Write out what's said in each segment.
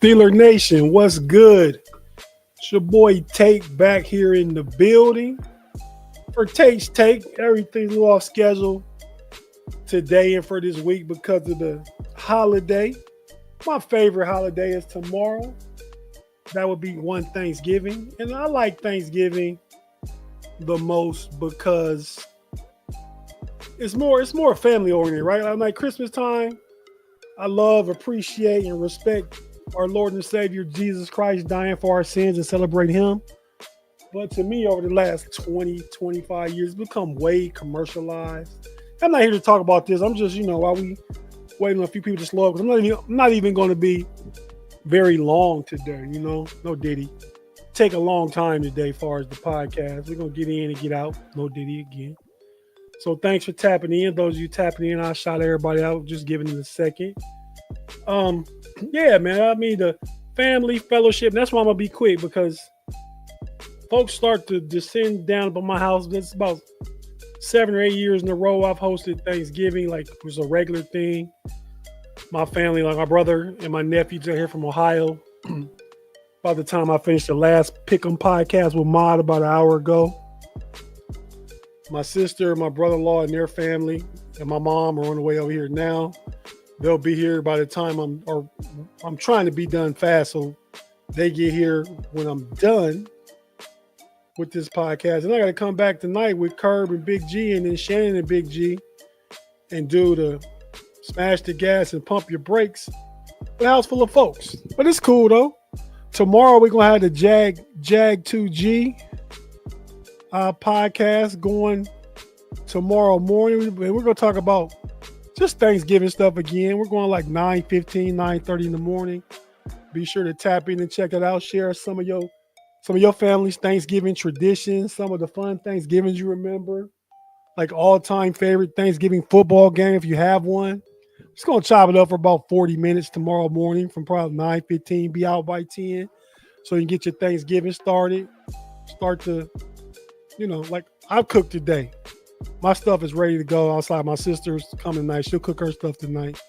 Steeler Nation, what's good? It's your boy Tate back here in the building. For Tate's Take, everything's a little off schedule today and for this week because of the holiday. My favorite holiday is tomorrow. That would be one Thanksgiving. And I like Thanksgiving the most because it's more family oriented, right? I like Christmas time. I love, appreciate, and respect our Lord and Savior Jesus Christ dying for our sins and celebrate him. But to me, over the last 20, 25 years, it's become way commercialized. I'm not here to talk about this. I'm just, while we waiting on a few people to slow up, because I'm not even going to be very long today, no Diddy. Take a long time today as far as the podcast. We're going to get in and get out. No Diddy again. So thanks for tapping in. Those of you tapping in, I'll shout everybody out, just giving it a second. Yeah, man, I mean, the family fellowship, that's why I'm going to be quick, because folks start to descend down upon my house. That's about 7 or 8 years in a row I've hosted Thanksgiving, like it was a regular thing. My family, like my brother and my nephews are here from Ohio. By the time I finished the last Pick'em podcast with Mod about an hour ago, my sister, my brother-in-law, and their family, and my mom are on the way over here now. They'll be here by the time I'm trying to be done fast, so they get here when I'm done with this podcast. And I got to come back tonight with Curb and Big G, and then Shannon and Big G, and do the smash the gas and pump your brakes. The house full of folks, but it's cool though. Tomorrow we're gonna have the Jag 2G podcast going tomorrow morning, and we're gonna talk about just Thanksgiving stuff again. We're going like 9:15, 9:30 in the morning. Be sure to tap in and check it out. Share some of your family's Thanksgiving traditions, some of the fun Thanksgivings you remember, like all-time favorite Thanksgiving football game if you have one. Just gonna chop it up for about 40 minutes tomorrow morning from probably 9:15. Be out by 10, so you can get your Thanksgiving started. Start to, like I've cooked today. My stuff is ready to go outside. My sister's coming tonight. She'll cook her stuff tonight.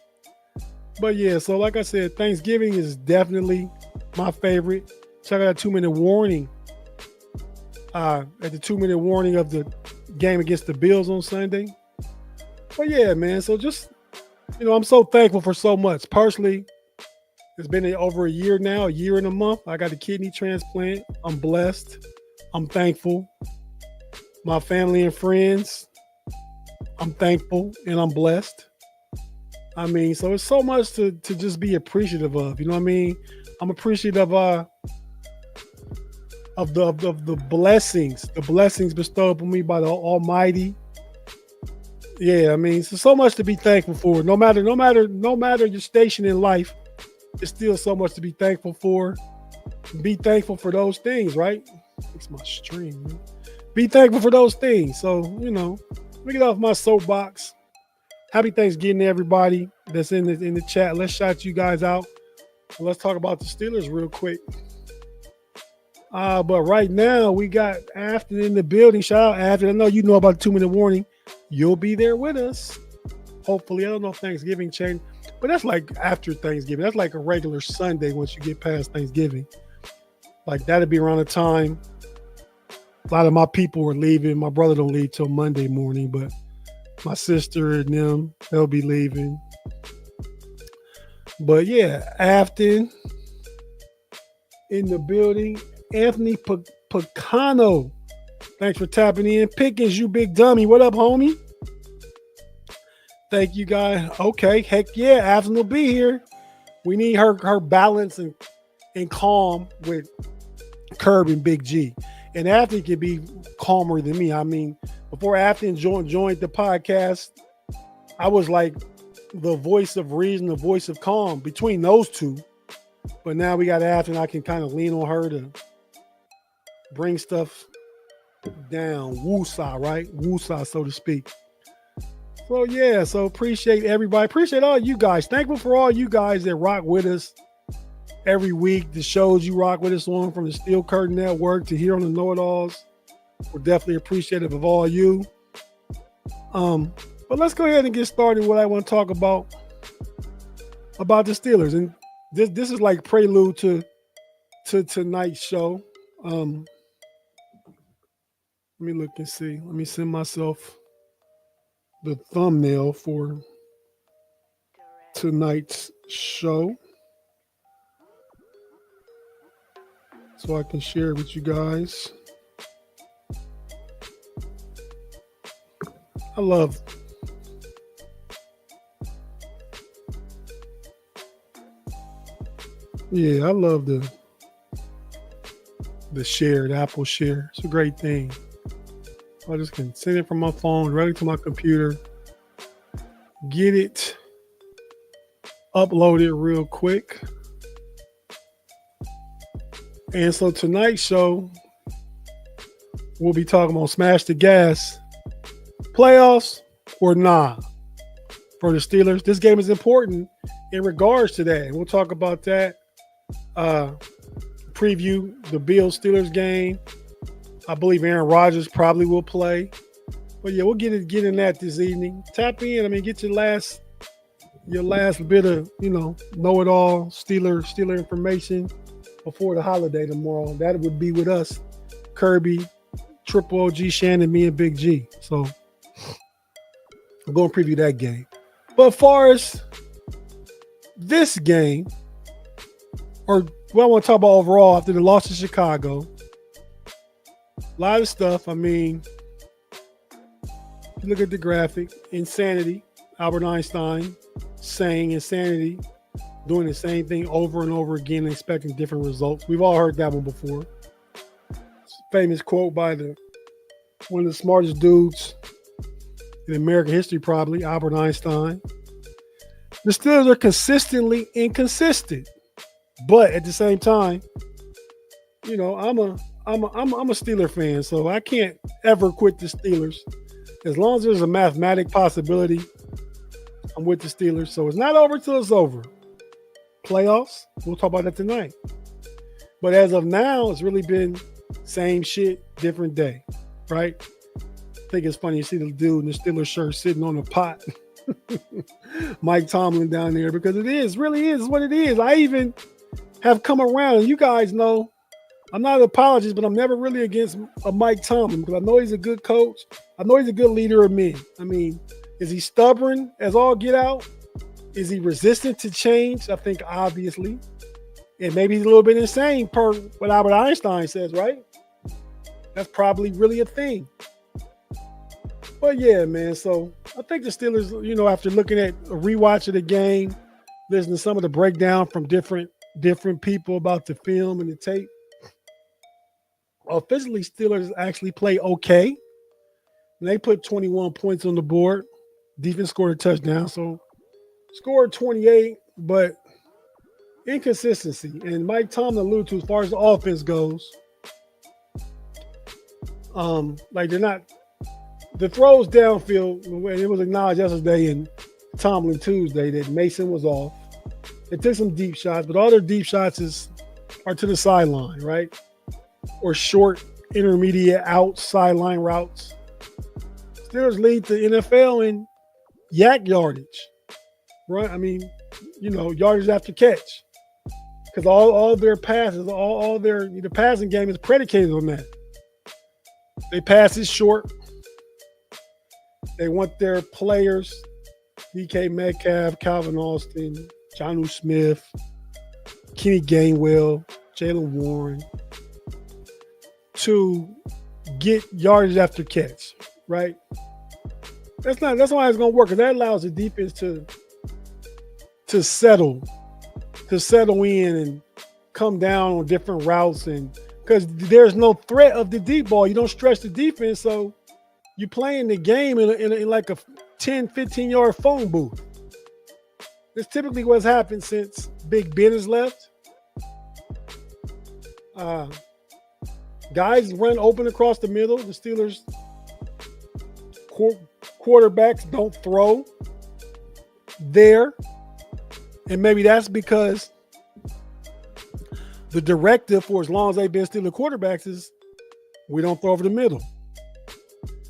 But yeah, so like I said, Thanksgiving is definitely my favorite. Check out a 2-minute warning. At the 2-minute warning of the game against the Bills on Sunday. But yeah, man. So just, I'm so thankful for so much. Personally, it's been over a year now, a year and a month. I got a kidney transplant. I'm blessed. I'm thankful. My family and friends, I'm thankful and I'm blessed. I mean, so it's so much to just be appreciative of. You know what I mean? I'm appreciative of the blessings bestowed upon me by the Almighty. Yeah, I mean, so much to be thankful for. No matter your station in life, it's still so much to be thankful for. Be thankful for those things, right? Fix my stream, man. Be thankful for those things. So, let me get off my soapbox. Happy Thanksgiving to everybody that's in the chat. Let's shout you guys out. Let's talk about the Steelers real quick. But right now, we got Afton in the building. Shout out Afton. I know you know about the 2-minute warning. You'll be there with us. Hopefully. I don't know if Thanksgiving changed, but that's like after Thanksgiving. That's like a regular Sunday once you get past Thanksgiving. Like that'll be around the time a lot of my people were leaving. My brother don't leave till Monday morning, but my sister and them, they'll be leaving. But yeah, Afton in the building. Anthony Picano, thanks for tapping in. Pickens, you big dummy. What up, homie? Thank you, guys. Okay, heck yeah, Afton will be here. We need her balance and calm with Curb and Big G. And Afton can be calmer than me. I mean, before Afton joined the podcast, I was like the voice of reason, the voice of calm between those two. But now we got Afton. I can kind of lean on her to bring stuff down. Woosah, right? Woosah, so to speak. So yeah, so appreciate everybody. Appreciate all you guys. Thankful for all you guys that rock with us every week. The shows you rock with us on, from the Steel Curtain Network to here on the KnoItAllz. We're definitely appreciative of all you. But let's go ahead and get started with what I want to talk about the Steelers. And This is like prelude to tonight's show. Let me look and see. Let me send myself the thumbnail for tonight's show so I can share it with you guys. I love the share, the Apple share. It's a great thing. I just can send it from my phone right to my computer, get it uploaded real quick. And so tonight's show, we'll be talking about smash the gas, playoffs or nah for the Steelers. This game is important in regards to that. And we'll talk about that. Preview the Bills-Steelers game. I believe Aaron Rodgers probably will play. But yeah, we'll get in that this evening. Tap in. I mean, get your last bit of, know-it-all Steeler information before the holiday tomorrow. That would be with us, Kirby, Triple OG, Shannon, me, and Big G. So we're going to preview that game. But as far as this game, or what I want to talk about overall after the loss to Chicago, a lot of stuff. I mean, you look at the graphic, insanity, Albert Einstein saying insanity, doing the same thing over and over again, expecting different results. We've all heard that one before. Famous quote by one of the smartest dudes in American history, probably, Albert Einstein. The Steelers are consistently inconsistent, but at the same time, I'm a Steeler fan, so I can't ever quit the Steelers. As long as there's a mathematic possibility, I'm with the Steelers. So it's not over till it's over. Playoffs, we'll talk about that tonight. But as of now, it's really been same shit, different day, right? I think it's funny you see the dude in the Steelers shirt sitting on a pot. Mike Tomlin down there, because it really is what it is. I even have come around, and you guys know I'm not an apologist, but I'm never really against a Mike Tomlin because I know he's a good coach. I know he's a good leader of men. I mean, is he stubborn as all get out? Is he resistant to change? I think obviously. And maybe he's a little bit insane per what Albert Einstein says, right? That's probably really a thing. But yeah, man, so I think the Steelers, after looking at a rewatch of the game, listening to some of the breakdown from different people about the film and the tape, offensively, Steelers actually play okay. And they put 21 points on the board. Defense scored a touchdown, so scored 28, but inconsistency. And Mike Tomlin alluded to as far as the offense goes, they're not the throws downfield. And it was acknowledged yesterday and Tomlin Tuesday that Mason was off. They took some deep shots, but all their deep shots are to the sideline, right? Or short, intermediate out sideline routes. Steelers lead the NFL in yak yardage, right? I mean, yardage after catch, because all their passes, all their the passing game is predicated on that. They pass it short. They want their players, DK Metcalf, Calvin Austin, Jonnu Smith, Kenny Gainwell, Jalen Warren, to get yardage after catch, right? That's why it's going to work, because that allows the defense to settle in and come down on different routes, and because there's no threat of the deep ball, you don't stretch the defense, so you're playing the game in like a 10, 15-yard phone booth. That's typically what's happened since Big Ben has left. Guys run open across the middle. The Steelers quarterbacks don't throw there. And maybe that's because the directive for as long as they've been Steelers quarterbacks is we don't throw over the middle.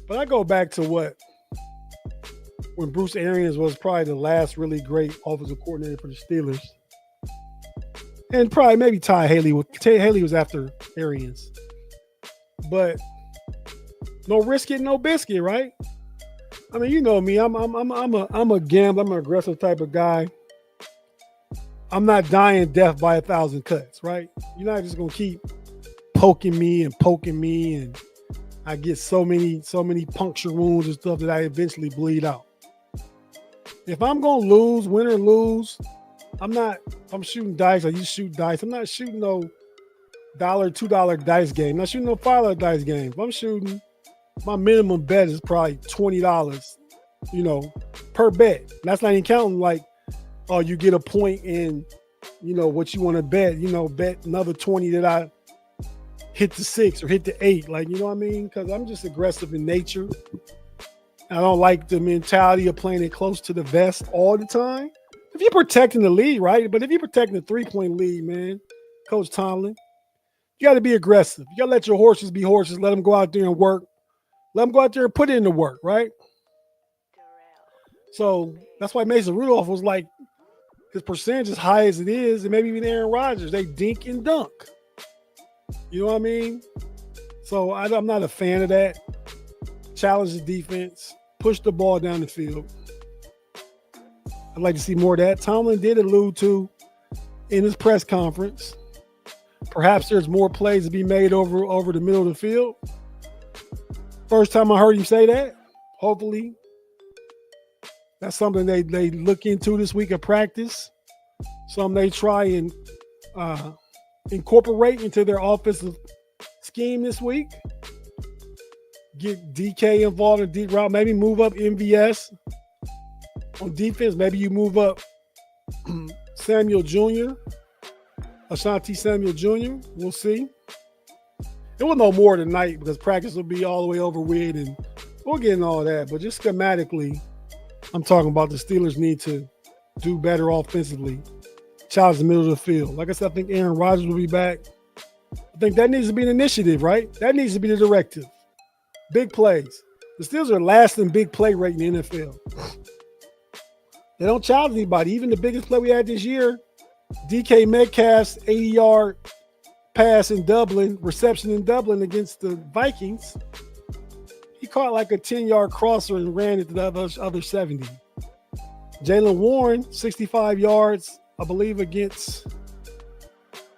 But I go back to when Bruce Arians was probably the last really great offensive coordinator for the Steelers. And probably maybe Ty Haley. Haley was after Arians. But no risk it, no biscuit, right? I mean, you know me. I'm a gambler. I'm an aggressive type of guy. I'm not dying death by 1,000 cuts, right? You're not just gonna keep poking me, and I get so many puncture wounds and stuff that I eventually bleed out. If I'm gonna lose, win or lose, I'm shooting dice. I just shoot dice. I'm not shooting no $1, $2 dice game. I'm not shooting no $5 dice game. If I'm shooting, my minimum bet is probably $20, per bet. That's not even counting like, oh, you get a point in, what you want to bet. Bet another 20 that I hit the 6 or hit the 8. Like, you know what I mean? Because I'm just aggressive in nature. I don't like the mentality of playing it close to the vest all the time. If you're protecting the lead, right? But if you're protecting the 3-point lead, man, Coach Tomlin, you got to be aggressive. You got to let your horses be horses. Let them go out there and work. Let them go out there and put in the work, right? So that's why Mason Rudolph was like, his percentage as high as it is, and maybe even Aaron Rodgers, they dink and dunk. You know what I mean? So I'm not a fan of that. Challenge the defense. Push the ball down the field. I'd like to see more of that. Tomlin did allude to in his press conference. Perhaps there's more plays to be made over the middle of the field. First time I heard him say that. Hopefully, that's something they look into this week of practice. Something they try and incorporate into their offensive scheme this week. Get DK involved in deep route. Maybe move up MVS on defense. Maybe you move up Samuel Jr., Ashanti Samuel Jr. We'll see. It will no more tonight because practice will be all the way over with, and we'll get into all that. But just schematically, I'm talking about the Steelers need to do better offensively. Challenge the middle of the field. Like I said, I think Aaron Rodgers will be back. I think that needs to be an initiative, right? That needs to be the directive. Big plays. The Steelers are last in big play rate in the NFL. They don't challenge anybody. Even the biggest play we had this year, DK Metcalf's 80-yard pass in Dublin, reception in Dublin against the Vikings. He caught like a 10-yard crosser and ran it to the other 70. Jaylen Warren, 65 yards, I believe, against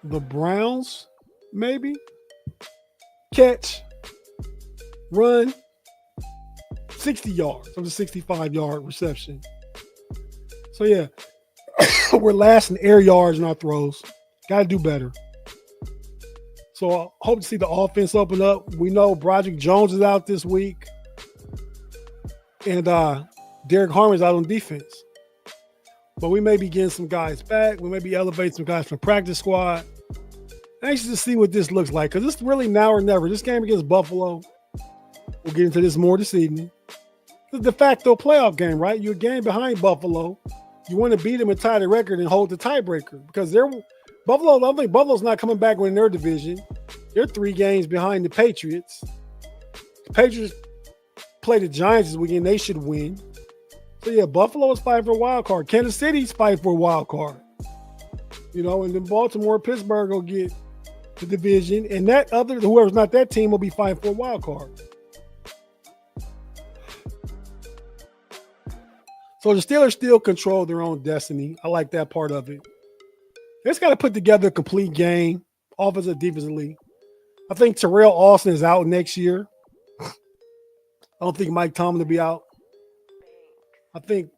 the Browns, maybe. Catch, run, 60 yards on the 65-yard reception. So, yeah, we're last in air yards in our throws. Got to do better. So I hope to see the offense open up. We know Broderick Jones is out this week. And Derek Harmon's out on defense. But we may be getting some guys back. We may be elevating some guys from practice squad. Anxious to see what this looks like because it's really now or never. This game against Buffalo, we'll get into this more this evening. It's a de facto playoff game, right? You're a game behind Buffalo. You want to beat them and tie the record and hold the tiebreaker because Buffalo, I don't think Buffalo's not coming back in their division. They're 3 games behind the Patriots. The Patriots play the Giants this weekend. They should win. So, yeah, Buffalo is fighting for a wild card. Kansas City's fighting for a wild card. And then Baltimore, Pittsburgh will get the division. And whoever's not that team will be fighting for a wild card. So the Steelers still control their own destiny. I like that part of it. They just got to put together a complete game, offensive, defensively. I think Terrell Austin is out next year. I don't think Mike Tomlin will be out. I think,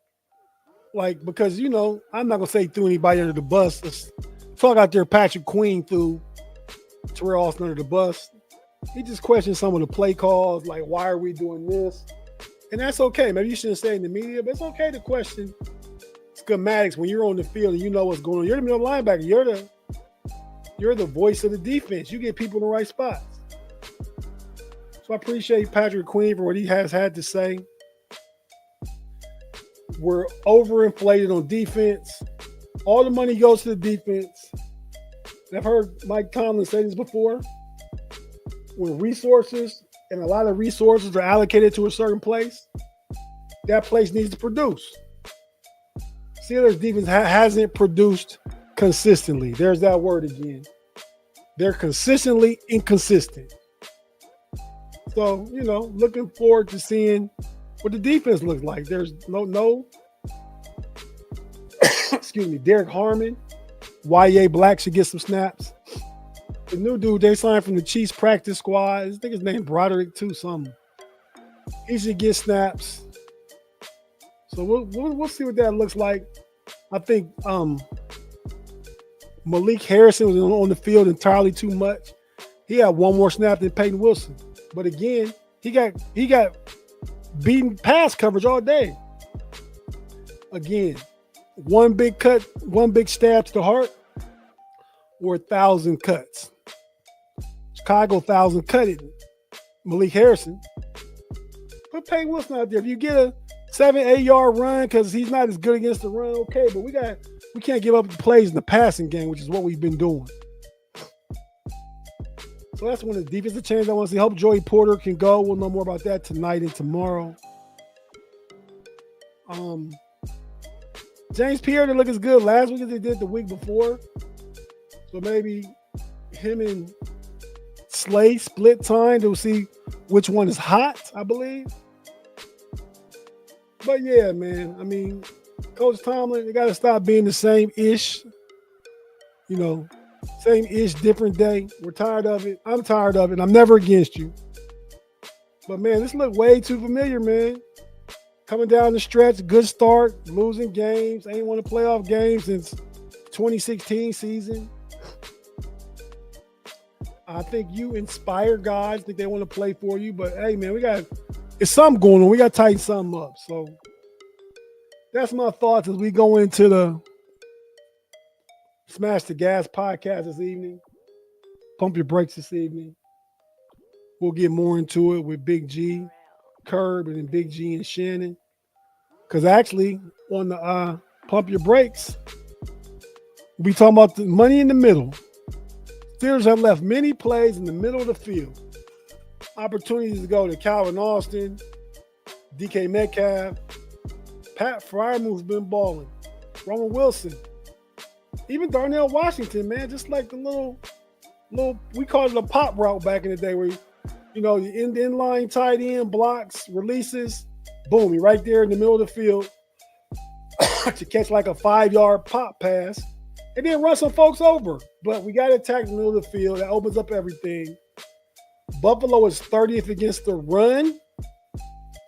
because, I'm not going to say threw anybody under the bus. Let's talk out there Patrick Queen threw Terrell Austin under the bus. He just questioned some of the play calls, like, why are we doing this? And that's okay. Maybe you shouldn't say it in the media, but it's okay to question schematics when you're on the field and you know what's going on. You're the middle linebacker. You're the voice of the defense. You get people in the right spots. So I appreciate Patrick Queen for what he has had to say. We're overinflated on defense. All the money goes to the defense. And I've heard Mike Tomlin say this before. When resources and a lot of resources are allocated to a certain place, that place needs to produce. Steelers defense hasn't produced consistently. There's that word again. They're consistently inconsistent. So, looking forward to seeing what the defense looks like. There's no excuse me, Derek Harmon. YA Black should get some snaps. The new dude they signed from the Chiefs practice squad, I think his name Broderick too, something. He should get snaps. So we'll see what that looks like. I think Malik Harrison was on the field entirely too much. He had one more snap than Peyton Wilson. But again, he got beaten pass coverage all day. Again, one big cut, one big stab to the heart, or 1,000 cuts. Chicago 1,000 cut it. Malik Harrison. Put Peyton Wilson out there. If you get a 7-8 yard run because he's not as good against the run, okay, but we can't give up the plays in the passing game, which is what we've been doing. So that's one of the defensive changes I want to see. Hope Joey Porter can go. We'll know more about that tonight and tomorrow. James Pierre didn't look as good last week as they did the week before. So maybe him and Slay split time to see which one is hot, I believe. But yeah, man, I mean, Coach Tomlin, they got to stop being the same-ish, same-ish, different day. We're tired of it. I'm tired of it. I'm never against you. But, man, this looked way too familiar, man. Coming down the stretch, good start, losing games. Ain't won a playoff game since 2016 season. I think you inspire guys. I think they want to play for you. But, hey, man, it's something going on. We got to tighten something up. So that's my thoughts as we go into the Smash the Gas podcast this evening. Pump your brakes this evening. We'll get more into it with Big G, Curb, and then Big G and Shannon. Because actually, on the Pump Your Brakes, we'll be talking about the money in the middle. Steelers have left many plays in the middle of the field. Opportunities to go to Calvin Austin, DK Metcalf, Pat Fryermuth's been balling, Roman Wilson, even Darnell Washington, man, just like the little, we called it a pop route back in the day where, you inline tight end blocks, releases, boom, you're right there in the middle of the field to catch like a 5-yard pop pass and then run some folks over. But we got to attack the middle of the field. That opens up everything. Buffalo is 30th against the run.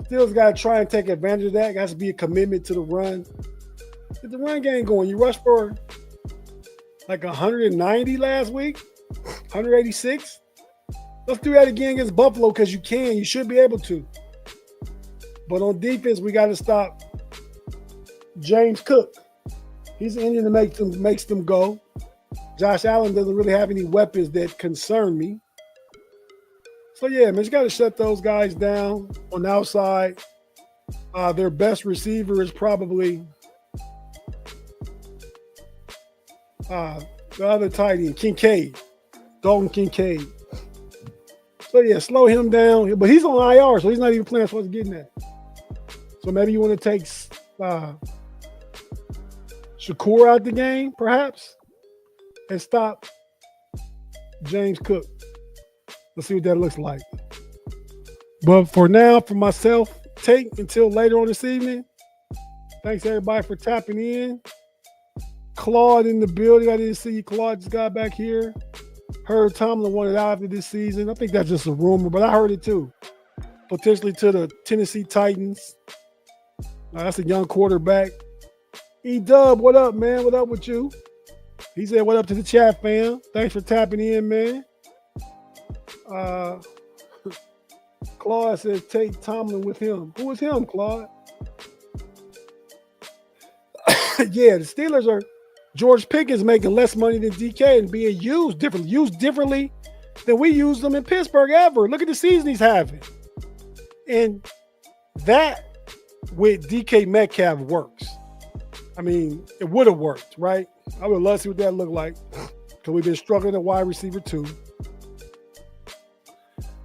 Steelers got to try and take advantage of that. Got to be a commitment to the run. Get the run game going. You rushed for like 190 last week, 186. Let's do that again against Buffalo because you can. You should be able to. But on defense, we got to stop James Cook. He's the engine that makes them go. Josh Allen doesn't really have any weapons that concern me. So, yeah, man, you got to shut those guys down on the outside. Their best receiver is probably the other tight end, Kincaid, Dalton Kincaid. So, yeah, slow him down. But he's on IR, so he's not even playing as far as getting that. So maybe you want to take Shakur out the game, perhaps, and stop James Cook. Let's see what that looks like. But for now, for myself, Tate, until later on this evening, thanks everybody for tapping in. Claude in the building. I didn't see you, Claude. Just got back here. Heard Tomlin wanted out after this season. I think that's just a rumor, but I heard it too. Potentially to the Tennessee Titans. That's a young quarterback. E-Dub, what up, man? What up with you? He said, what up to the chat, fam? Thanks for tapping in, man. Claude says, take Tomlin with him. Who is him, Claude? Yeah, the Steelers are George Pickens making less money than DK and being used differently than we used them in Pittsburgh ever. Look at the season he's having. And that with DK Metcalf works. I mean, it would have worked, right? I would love to see what that looked like because we've been struggling at wide receiver too.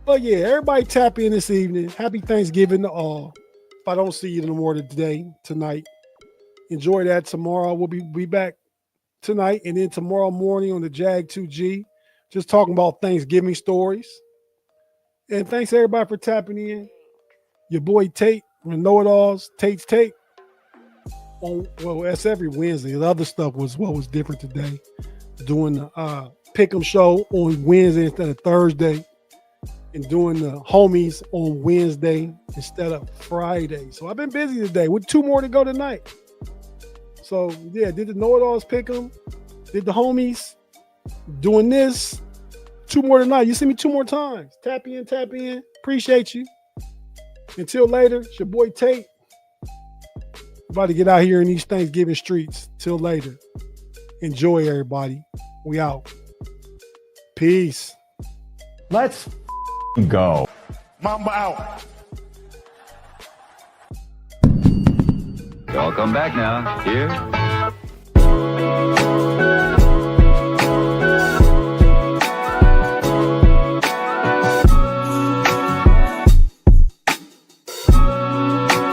But yeah, everybody tap in this evening. Happy Thanksgiving to all. If I don't see you no more tonight, enjoy that tomorrow. We'll be back tonight, and then tomorrow morning on the Jag 2G, just talking about Thanksgiving stories. And thanks everybody for tapping in. Your boy Tate from KnoItAllz, Tate's Take. Well, that's every Wednesday. The other stuff was what was different today. Doing the Pick'em show on Wednesday instead of Thursday, and doing the homies on Wednesday instead of Friday. So I've been busy today with 2 more to go tonight. So yeah, did the KnoItAllz Pick'em, did the homies, doing this, 2 more tonight. You see me 2 more times. Tap in, tap in. Appreciate you. Until later, it's your boy Tate. About to get out here in these Thanksgiving streets. Till later. Enjoy, everybody. We out. Peace. Let's go. Mamba out. Y'all come back now. Here.